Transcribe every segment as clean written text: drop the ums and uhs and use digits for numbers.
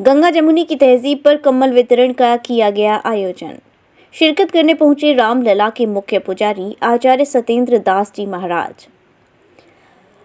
गंगा जमुनी की तहजीब पर कम्बल वितरण का किया गया आयोजन। शिरकत करने पहुंचे रामलला के मुख्य पुजारी आचार्य सत्येंद्र दास जी महाराज।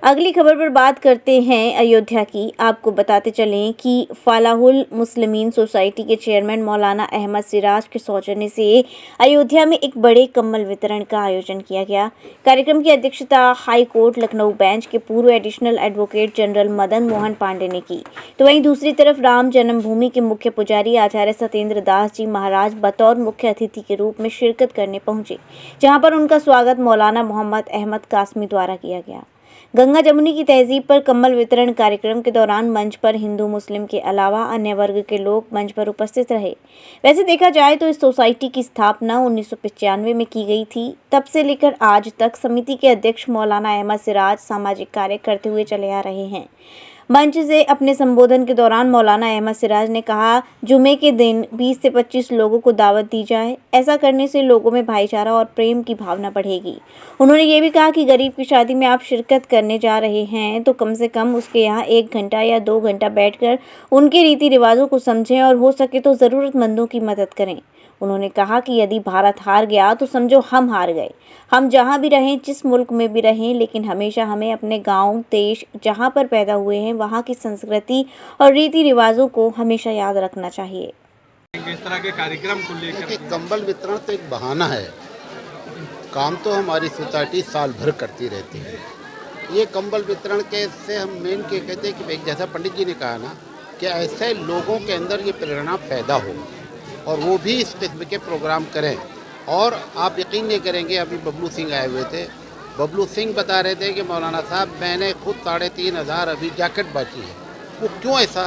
अगली खबर पर बात करते हैं अयोध्या की। आपको बताते चलें कि फलाहुल मुस्लिमीन सोसाइटी के चेयरमैन मौलाना अहमद सिराज के सौजन्य से अयोध्या में एक बड़े कम्बल वितरण का आयोजन किया गया। कार्यक्रम की अध्यक्षता हाई कोर्ट लखनऊ बेंच के पूर्व additional advocate general Madan Mohan Pandey ने की, तो वहीं दूसरी तरफ राम जन्मभूमि के मुख्य पुजारी आचार्य सत्येंद्र दास जी महाराज बतौर मुख्य अतिथि के रूप में शिरकत करने पहुंचे, जहां पर उनका स्वागत मौलाना मोहम्मद अहमद कासमी द्वारा किया गया। गंगा जमुनी की तहजीब पर कम्बल वितरण कार्यक्रम के दौरान मंच पर हिंदू मुस्लिम के अलावा अन्य वर्ग के लोग मंच पर उपस्थित रहे। वैसे देखा जाए तो इस सोसाइटी की स्थापना 1995 में की गई थी। तब से लेकर आज तक समिति के अध्यक्ष मौलाना अहमद सिराज सामाजिक कार्य करते हुए चले आ रहे हैं। मंच से अपने संबोधन के दौरान मौलाना अहमद सिराज ने कहा, जुमे के दिन 20 से 25 लोगों को दावत दी जाए। ऐसा करने से लोगों में भाईचारा और प्रेम की भावना बढ़ेगी। उन्होंने ये भी कहा कि गरीब की शादी में आप शिरकत करने जा रहे हैं तो कम से कम उसके यहाँ 1 घंटा या 2 घंटा बैठकर उनके रीति रिवाजों को समझें और हो सके तो ज़रूरतमंदों की मदद करें। उन्होंने कहा कि यदि भारत हार गया तो समझो हम हार गए। हम जहाँ भी रहें, जिस मुल्क में भी रहें, लेकिन हमेशा हमें अपने गांव, देश जहाँ पर पैदा हुए हैं वहाँ की संस्कृति और रीति रिवाजों को हमेशा याद रखना चाहिए। इस तरह के कार्यक्रम को लेकर कंबल वितरण तो एक बहाना है, काम तो हमारी सोसाइटी साल भर करती रहती है। ये कंबल वितरण के से हम मेन के कहते हैं कि एक जैसा पंडित जी ने कहा ना कि ऐसे लोगों के अंदर ये प्रेरणा पैदा हो और वो भी इस किस्म के प्रोग्राम करें। और आप यकीन नहीं करेंगे, अभी बबलू सिंह आए हुए थे। बबलू सिंह बता रहे थे कि मौलाना साहब मैंने खुद 3,500 अभी जैकेट बांटी है। वो क्यों ऐसा?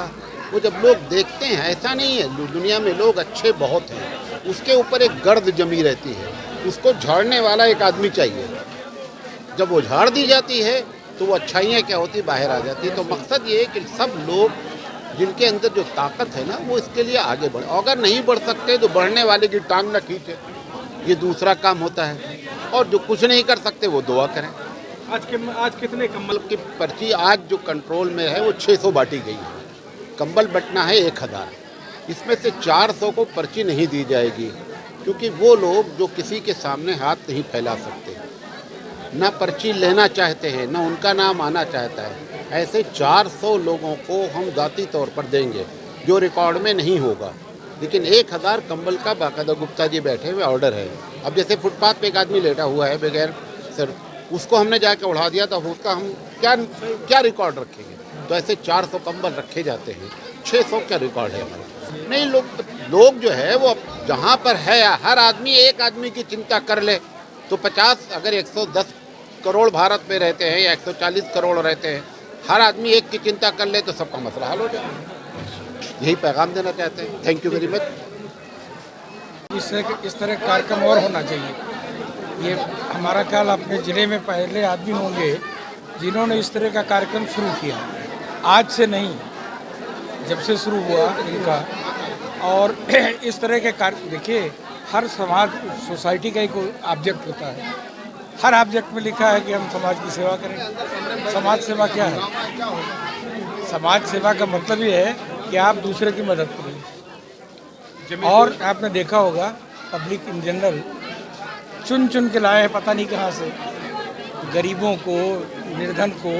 वो जब लोग देखते हैं, ऐसा नहीं है, दुनिया में लोग अच्छे बहुत हैं, उसके ऊपर एक गर्द जमी रहती है, उसको झाड़ने वाला एक आदमी चाहिए। जब वो झाड़ दी जाती है तो वो अच्छाइयाँ क्या होती बाहर आ जाती है। तो मकसद ये है कि सब लोग जिनके अंदर जो ताकत है ना वो इसके लिए आगे बढ़े। अगर नहीं बढ़ सकते तो बढ़ने वाले की टांग ना खींचे, ये दूसरा काम होता है। और जो कुछ नहीं कर सकते वो दुआ करें। आज कितने कंबल की पर्ची आज जो कंट्रोल में है वो 600 बांटी गई है। कंबल बंटना है 1000। इसमें से 400 को पर्ची नहीं दी जाएगी, क्योंकि वो लोग जो किसी के सामने हाथ नहीं फैला सकते, ना पर्ची लेना चाहते हैं, ना उनका नाम आना चाहता है, ऐसे 400 लोगों को हम ज़ाती तौर पर देंगे, जो रिकॉर्ड में नहीं होगा। लेकिन 1000 कंबल का बाकायदा गुप्ता जी बैठे हुए ऑर्डर है। अब जैसे फुटपाथ पे एक आदमी लेटा हुआ है बगैर सर, उसको हमने जाके उड़ा दिया तो उसका हम क्या रिकॉर्ड रखेंगे? तो ऐसे 400 कंबल रखे जाते हैं, 600 क्या रिकॉर्ड है हमारा? नहीं, लोग जो है वो जहाँ पर है, हर आदमी एक आदमी की चिंता कर ले तो 50, अगर 110 करोड़ भारत में रहते हैं या 140 करोड़ रहते हैं, हर आदमी एक की चिंता कर ले तो सबका मसला हल हो जाए। यही पैगाम देना चाहते हैं। Thank you very much. इस तरह कार्यक्रम और होना चाहिए। ये हमारा ख्याल अपने ज़िले में पहले आदमी होंगे जिन्होंने इस तरह का कार्यक्रम शुरू किया। आज से नहीं, जब से शुरू हुआ इनका। और इस तरह के कार्य देखिए, हर समाज सोसाइटी का एक ऑब्जेक्ट होता है। हर ऑब्जेक्ट में लिखा है कि हम समाज की सेवा करें। समाज सेवा क्या है? समाज सेवा का मतलब ये है कि आप दूसरे की मदद करें। और आपने देखा होगा पब्लिक इन जनरल चुन चुन के लाए हैं पता नहीं कहाँ से, गरीबों को, निर्धन को,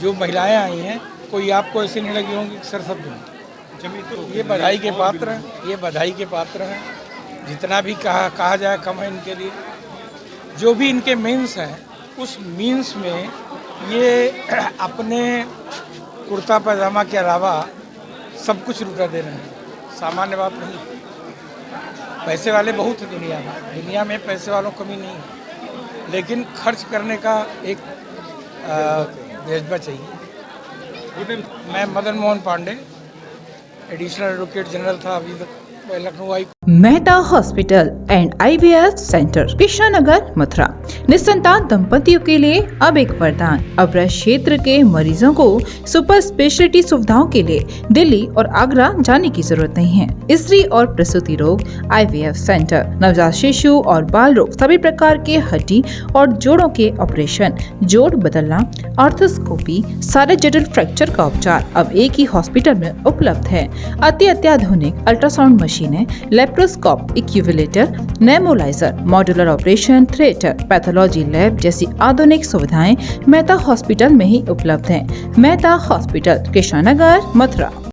जो महिलाएं आई हैं, कोई आपको ऐसी नहीं लगी होंगी सर सब दूँ। ये बधाई के पात्र हैं, ये बधाई के पात्र हैं। जितना भी कहा जाए कम है इनके लिए। जो भी इनके मीन्स हैं, उस मीन्स में ये अपने कुर्ता पैजामा के अलावा सब कुछ रुपया दे रहे हैं। सामान्य बात नहीं। पैसे वाले बहुत हैं दुनिया में पैसे वालों को कमी नहीं है, लेकिन खर्च करने का एक जज्बा चाहिए। मैं Madan Mohan Pandey, additional advocate general था, अभी तक Lucknow high Mehta hospital and IVF centre, Krishnanagar, Mathura. निसंतान दंपतियों के लिए अब एक वरदान। अब क्षेत्र के मरीजों को सुपर स्पेशलिटी सुविधाओं के लिए दिल्ली और आगरा जाने की जरूरत नहीं है। स्त्री और प्रसूति रोग IVF सेंटर, नवजात शिशु और बाल रोग, सभी प्रकार के हड्डी और जोड़ों के ऑपरेशन, जोड़ बदलना, आर्थोस्कोपी, सारे जटिल फ्रैक्चर का उपचार अब एक ही हॉस्पिटल में उपलब्ध है। अत्याधुनिक अल्ट्रासाउंड मशीनें, लेप्रोस्कोप, इक्यूविलेटर, नेमोलाइजर, modular operation theatre, pathology lab जैसी आधुनिक सुविधाएं मेहता हॉस्पिटल में ही उपलब्ध हैं। मेहता हॉस्पिटल, कृष्णानगर, मथुरा।